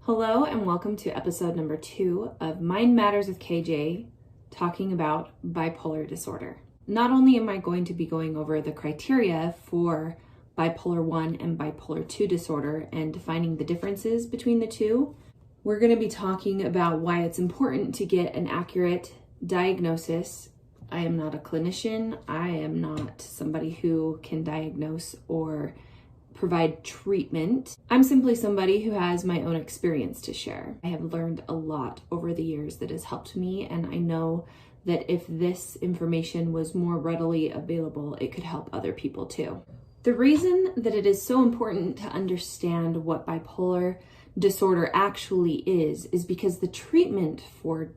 Hello and welcome to episode number 2 of Mind Matters with KJ, talking about bipolar disorder. Not only am I going to be going over the criteria for bipolar 1 and bipolar 2 disorder and defining the differences between the two, we're going to be talking about why it's important to get an accurate diagnosis. I am not a clinician. I am not somebody who can diagnose or provide treatment. I'm simply somebody who has my own experience to share. I have learned a lot over the years that has helped me, and I know that if this information was more readily available, it could help other people too. The reason that it is so important to understand what bipolar disorder actually is because the treatment for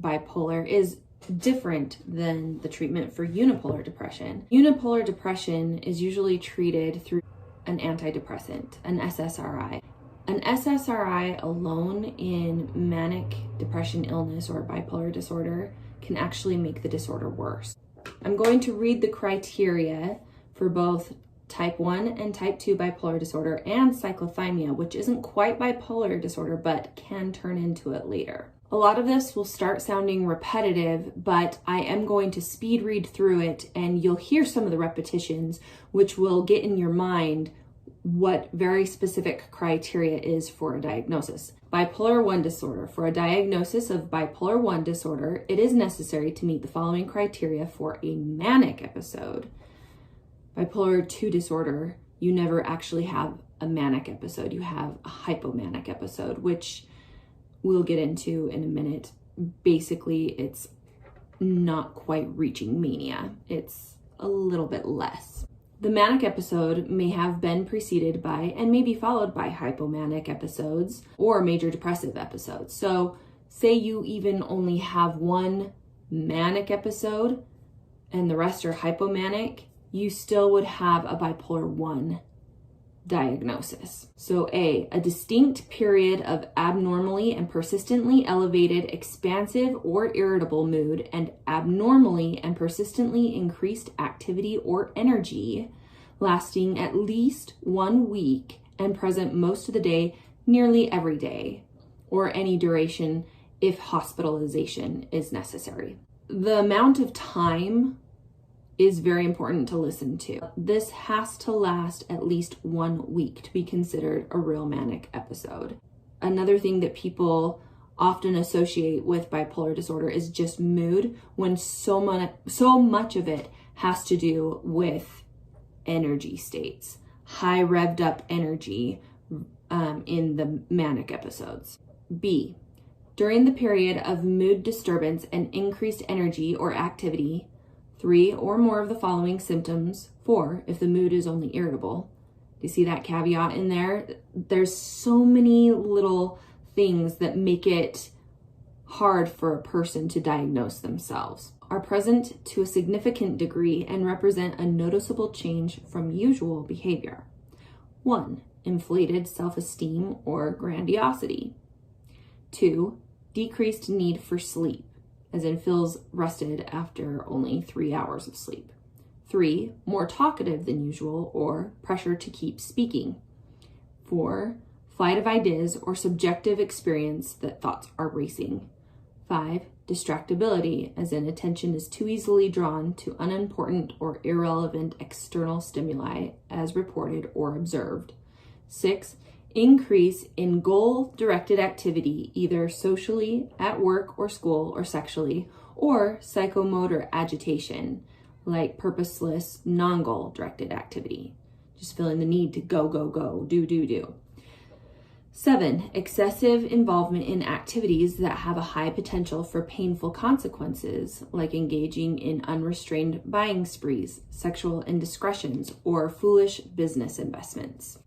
bipolar is different than the treatment for unipolar depression. Unipolar depression is usually treated through an antidepressant, an SSRI. An SSRI alone in manic depression illness or bipolar disorder can actually make the disorder worse. I'm going to read the criteria for both type 1 and type 2 bipolar disorder and cyclothymia, which isn't quite bipolar disorder but can turn into it later. A lot of this will start sounding repetitive, but I am going to speed read through it and you'll hear some of the repetitions, which will get in your mind what very specific criteria is for a diagnosis. Bipolar 1 disorder. For a diagnosis of bipolar 1 disorder, it is necessary to meet the following criteria for a manic episode. Bipolar 2 disorder, you never actually have a manic episode. You have a hypomanic episode, which we'll get into in a minute. Basically, it's not quite reaching mania. It's a little bit less. The manic episode may have been preceded by and may be followed by hypomanic episodes or major depressive episodes. So say you even only have one manic episode and the rest are hypomanic, you still would have a bipolar 1 diagnosis. So a distinct period of abnormally and persistently elevated expansive or irritable mood and abnormally and persistently increased activity or energy lasting at least 1 week and present most of the day, nearly every day, or any duration if hospitalization is necessary. The amount of time is very important to listen to. This has to last at least 1 week to be considered a real manic episode. Another thing that people often associate with bipolar disorder is just mood, when so much of it has to do with energy states, high revved up energy in the manic episodes. B, during the period of mood disturbance and increased energy or activity, 3 or more of the following symptoms. 4, if the mood is only irritable. Do you see that caveat in there? There's so many little things that make it hard for a person to diagnose themselves. Are present to a significant degree and represent a noticeable change from usual behavior. 1, inflated self-esteem or grandiosity. 2, decreased need for sleep, as in feels rested after only 3 hours of sleep. 3, more talkative than usual or pressure to keep speaking. 4, flight of ideas or subjective experience that thoughts are racing. 5, distractibility, as in attention is too easily drawn to unimportant or irrelevant external stimuli as reported or observed. 6, increase in goal-directed activity, either socially, at work or school, or sexually, or psychomotor agitation, like purposeless, non-goal directed activity. Just feeling the need to go, go, go, do, do, do. 7, excessive involvement in activities that have a high potential for painful consequences, like engaging in unrestrained buying sprees, sexual indiscretions, or foolish business investments.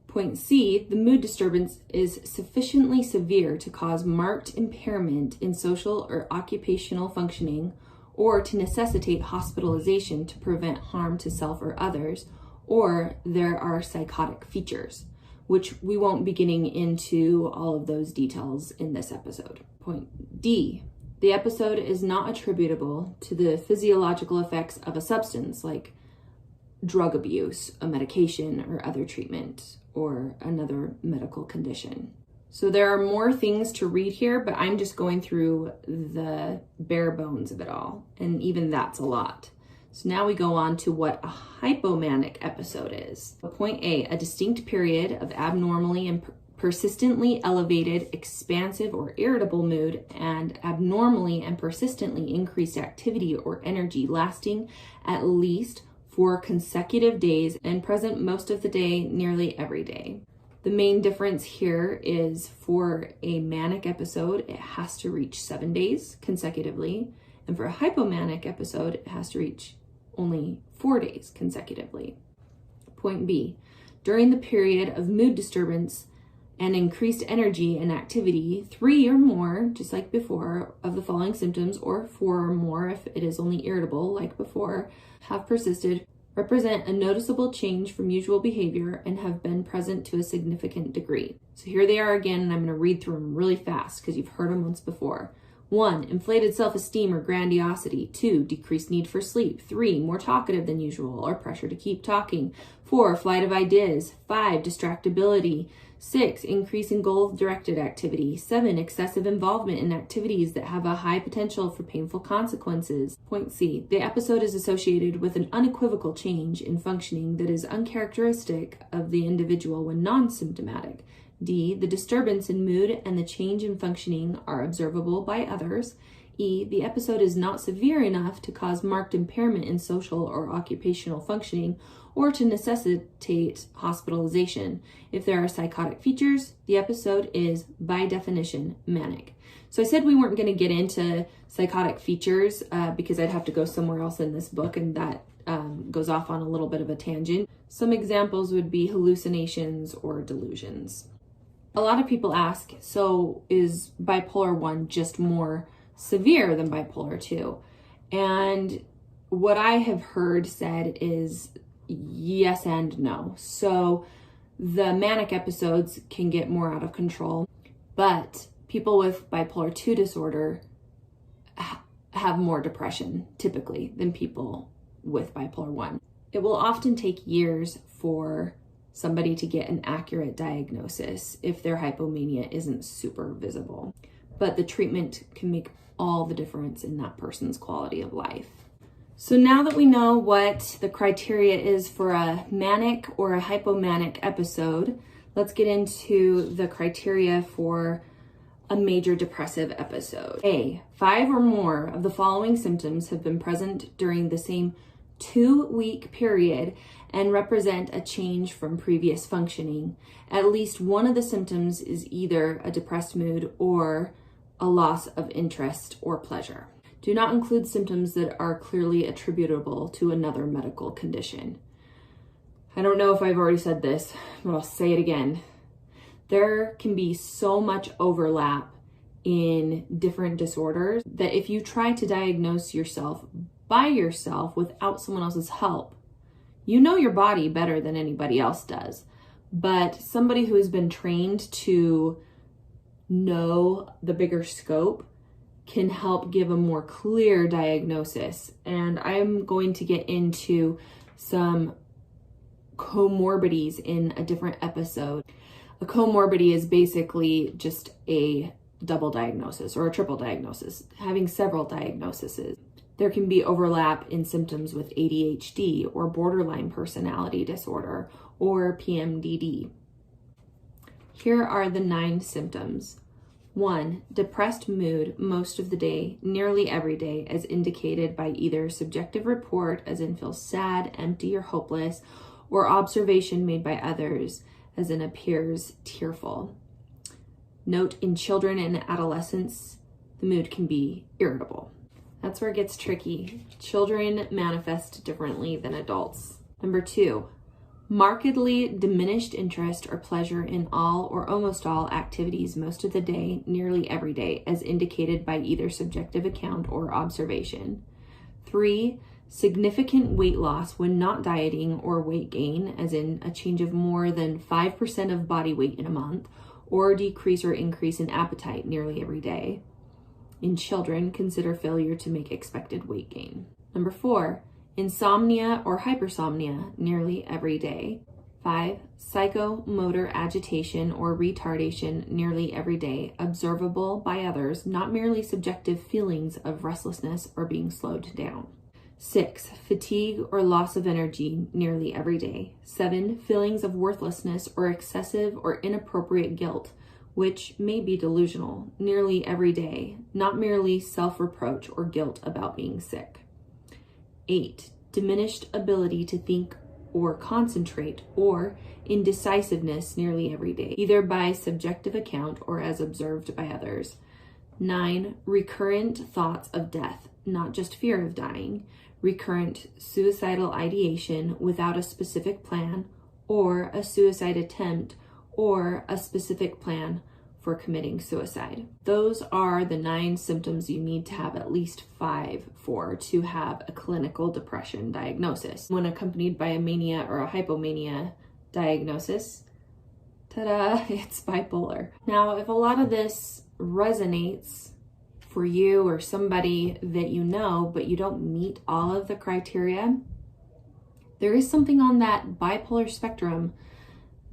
Point C, the mood disturbance is sufficiently severe to cause marked impairment in social or occupational functioning, or to necessitate hospitalization to prevent harm to self or others, or there are psychotic features, which we won't be getting into all of those details in this episode. Point D, the episode is not attributable to the physiological effects of a substance like drug abuse, a medication, or other treatment, or another medical condition. So there are more things to read here, but I'm just going through the bare bones of it all. And even that's a lot. So now we go on to what a hypomanic episode is. Point A, a distinct period of abnormally and persistently elevated, expansive, or irritable mood, and abnormally and persistently increased activity or energy lasting at least 4 consecutive days and present most of the day, nearly every day. The main difference here is for a manic episode, it has to reach 7 days consecutively. And for a hypomanic episode, it has to reach only 4 days consecutively. Point B, during the period of mood disturbance and increased energy and activity, 3 or more, just like before, of the following symptoms, or 4 or more if it is only irritable, like before, have persisted, represent a noticeable change from usual behavior, and have been present to a significant degree. So here they are again, and I'm going to read through them really fast because you've heard them once before. 1, inflated self-esteem or grandiosity. 2, decreased need for sleep. 3, more talkative than usual or pressure to keep talking. 4, flight of ideas. 5, distractibility. 6, increase in goal-directed activity. 7, excessive involvement in activities that have a high potential for painful consequences. Point C, the episode is associated with an unequivocal change in functioning that is uncharacteristic of the individual when non-symptomatic. D, the disturbance in mood and the change in functioning are observable by others. E, the episode is not severe enough to cause marked impairment in social or occupational functioning or to necessitate hospitalization. If there are psychotic features, the episode is, by definition, manic. So I said we weren't going to get into psychotic features because I'd have to go somewhere else in this book, and that goes off on a little bit of a tangent. Some examples would be hallucinations or delusions. A lot of people ask, so is bipolar 1 just more severe than bipolar 2? And what I have heard said is yes and no. So the manic episodes can get more out of control, but people with bipolar 2 disorder have more depression typically than people with bipolar 1. It will often take years for somebody to get an accurate diagnosis if their hypomania isn't super visible. But the treatment can make all the difference in that person's quality of life. So now that we know what the criteria is for a manic or a hypomanic episode, let's get into the criteria for a major depressive episode. A, 5 or more of the following symptoms have been present during the same 2-week period and represent a change from previous functioning. At least one of the symptoms is either a depressed mood or a loss of interest or pleasure. Do not include symptoms that are clearly attributable to another medical condition. I don't know if I've already said this, but I'll say it again. There can be so much overlap in different disorders that if you try to diagnose yourself by yourself without someone else's help, you know your body better than anybody else does. But somebody who has been trained to know the bigger scope can help give a more clear diagnosis. And I'm going to get into some comorbidities in a different episode. A comorbidity is basically just a double diagnosis or a triple diagnosis, having several diagnoses. There can be overlap in symptoms with ADHD or borderline personality disorder or PMDD. Here are the 9 symptoms. 1, depressed mood most of the day, nearly every day, as indicated by either subjective report, as in feel sad, empty, or hopeless, or observation made by others, as in appears tearful. Note, in children and adolescents, the mood can be irritable. That's where it gets tricky. Children manifest differently than adults. Number 2, markedly diminished interest or pleasure in all or almost all activities most of the day, nearly every day, as indicated by either subjective account or observation. 3, significant weight loss when not dieting or weight gain, as in a change of more than 5% of body weight in a month, or decrease or increase in appetite nearly every day. In children, consider failure to make expected weight gain. Number 4, insomnia or hypersomnia nearly every day. 5. Psychomotor agitation or retardation nearly every day, observable by others, not merely subjective feelings of restlessness or being slowed down. 6. Fatigue or loss of energy nearly every day. 7. Feelings of worthlessness or excessive or inappropriate guilt, which may be delusional, nearly every day, not merely self-reproach or guilt about being sick. 8. Diminished ability to think or concentrate, or indecisiveness nearly every day, either by subjective account or as observed by others. 9. Recurrent thoughts of death, not just fear of dying, recurrent suicidal ideation without a specific plan, or a suicide attempt, or a specific plan for committing suicide. Those are the 9 symptoms you need to have at least 5 for to have a clinical depression diagnosis. When accompanied by a mania or a hypomania diagnosis, ta-da, it's bipolar. Now, if a lot of this resonates for you or somebody that you know, but you don't meet all of the criteria, there is something on that bipolar spectrum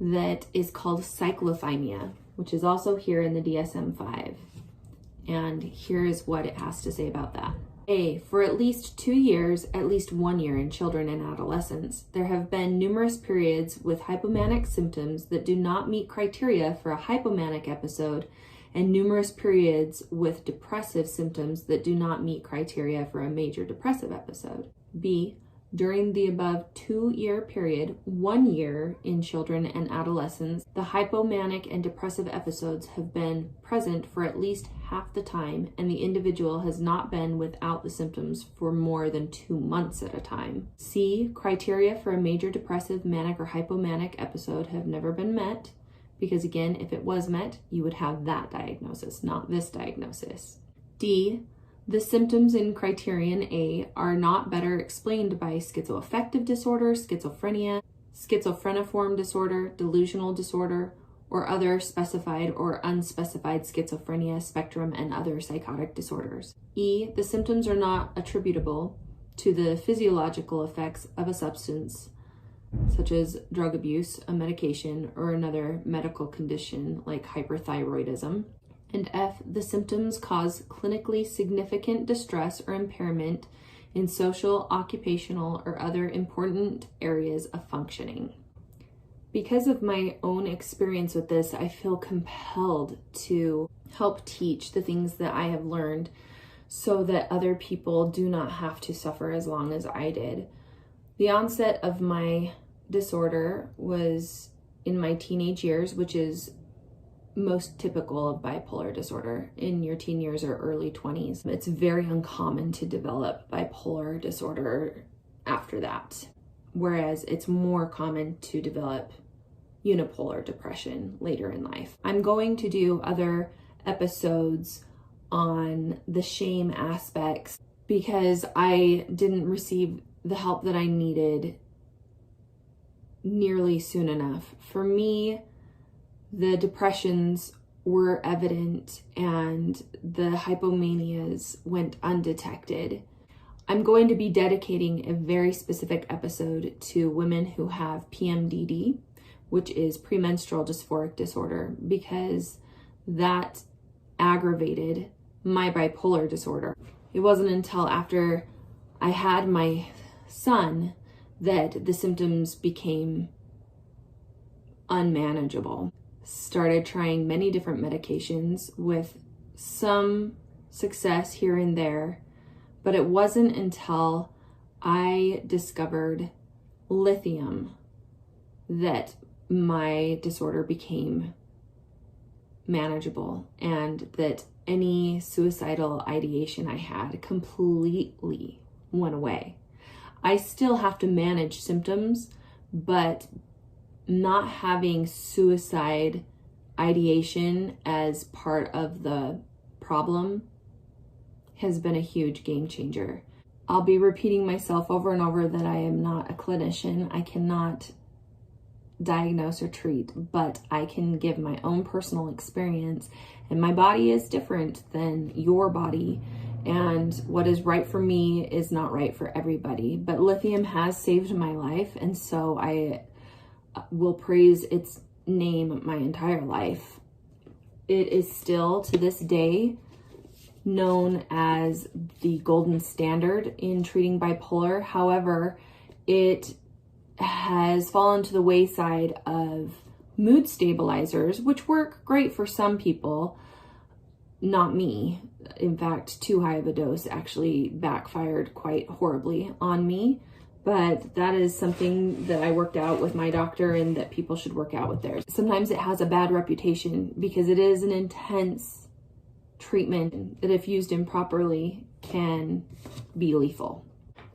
that is called cyclothymia, which is also here in the DSM-5. And here is what it has to say about that. A, for at least 2 years, at least 1 year in children and adolescents, there have been numerous periods with hypomanic symptoms that do not meet criteria for a hypomanic episode, and numerous periods with depressive symptoms that do not meet criteria for a major depressive episode. B, during the above 2-year period, 1 year in children and adolescents, the hypomanic and depressive episodes have been present for at least half the time, and the individual has not been without the symptoms for more than 2 months at a time. C, criteria for a major depressive, manic, or hypomanic episode have never been met, because again, if it was met, you would have that diagnosis, not this diagnosis. D, the symptoms in criterion A are not better explained by schizoaffective disorder, schizophrenia, schizophreniform disorder, delusional disorder, or other specified or unspecified schizophrenia spectrum and other psychotic disorders. E, the symptoms are not attributable to the physiological effects of a substance, such as drug abuse, a medication, or another medical condition like hyperthyroidism. And F, the symptoms cause clinically significant distress or impairment in social, occupational, or other important areas of functioning. Because of my own experience with this, I feel compelled to help teach the things that I have learned so that other people do not have to suffer as long as I did. The onset of my disorder was in my teenage years, which is most typical of bipolar disorder in your teen years or early 20s. It's very uncommon to develop bipolar disorder after that, whereas it's more common to develop unipolar depression later in life. I'm going to do other episodes on the shame aspects because I didn't receive the help that I needed nearly soon enough. For me, the depressions were evident and the hypomanias went undetected. I'm going to be dedicating a very specific episode to women who have PMDD, which is premenstrual dysphoric disorder, because that aggravated my bipolar disorder. It wasn't until after I had my son that the symptoms became unmanageable. Started trying many different medications with some success here and there, but it wasn't until I discovered lithium that my disorder became manageable and that any suicidal ideation I had completely went away. I still have to manage symptoms, but not having suicide ideation as part of the problem has been a huge game changer. I'll be repeating myself over and over that I am not a clinician. I cannot diagnose or treat, but I can give my own personal experience, and my body is different than your body, and what is right for me is not right for everybody. But lithium has saved my life, and so I will praise its name my entire life. It is still, to this day, known as the golden standard in treating bipolar. However, it has fallen to the wayside of mood stabilizers, which work great for some people, not me. In fact, too high of a dose actually backfired quite horribly on me. But that is something that I worked out with my doctor and that people should work out with theirs. Sometimes it has a bad reputation because it is an intense treatment that, if used improperly, can be lethal.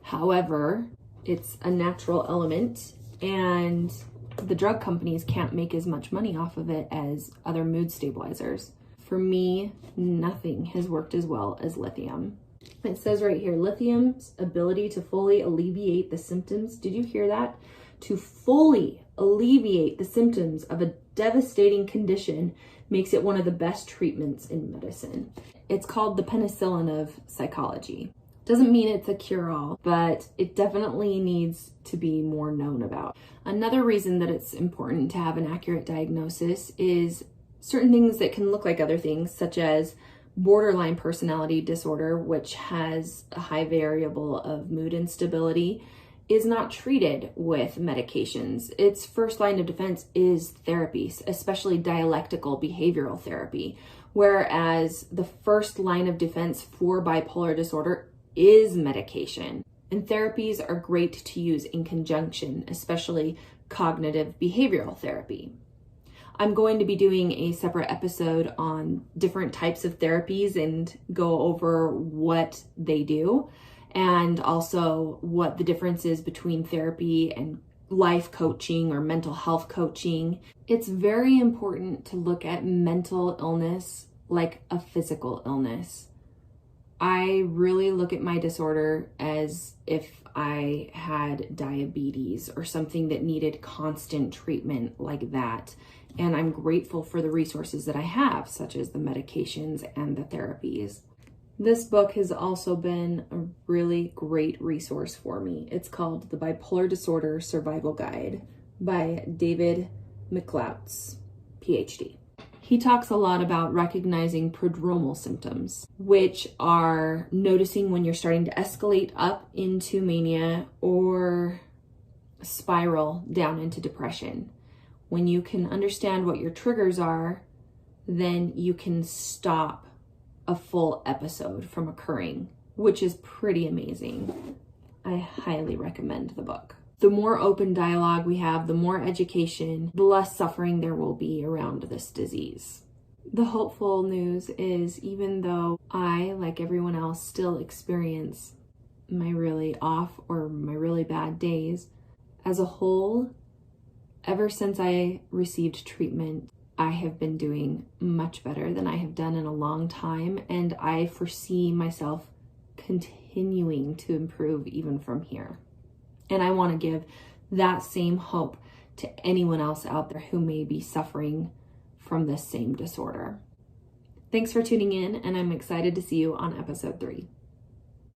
However, it's a natural element and the drug companies can't make as much money off of it as other mood stabilizers. For me, nothing has worked as well as lithium. It says right here, lithium's ability to fully alleviate the symptoms. Did you hear that? To fully alleviate the symptoms of a devastating condition makes it one of the best treatments in medicine. It's called the penicillin of psychology. Doesn't mean it's a cure-all, but it definitely needs to be more known about. Another reason that it's important to have an accurate diagnosis is certain things that can look like other things, such as borderline personality disorder, which has a high variable of mood instability, is not treated with medications. Its first line of defense is therapies, especially dialectical behavioral therapy, whereas the first line of defense for bipolar disorder is medication. And therapies are great to use in conjunction, especially cognitive behavioral therapy. I'm going to be doing a separate episode on different types of therapies and go over what they do, and also what the difference is between therapy and life coaching or mental health coaching. It's very important to look at mental illness like a physical illness. I really look at my disorder as if I had diabetes or something that needed constant treatment like that. And I'm grateful for the resources that I have, such as the medications and the therapies. This book has also been a really great resource for me. It's called The Bipolar Disorder Survival Guide by David McLeod, PhD. He talks a lot about recognizing prodromal symptoms, which are noticing when you're starting to escalate up into mania or spiral down into depression. When you can understand what your triggers are, then you can stop a full episode from occurring, which is pretty amazing. I highly recommend the book. The more open dialogue we have, the more education, the less suffering there will be around this disease. The hopeful news is, even though I, like everyone else, still experience my really off or my really bad days, as a whole, ever since I received treatment, I have been doing much better than I have done in a long time, and I foresee myself continuing to improve even from here. And I want to give that same hope to anyone else out there who may be suffering from this same disorder. Thanks for tuning in, and I'm excited to see you on episode 3.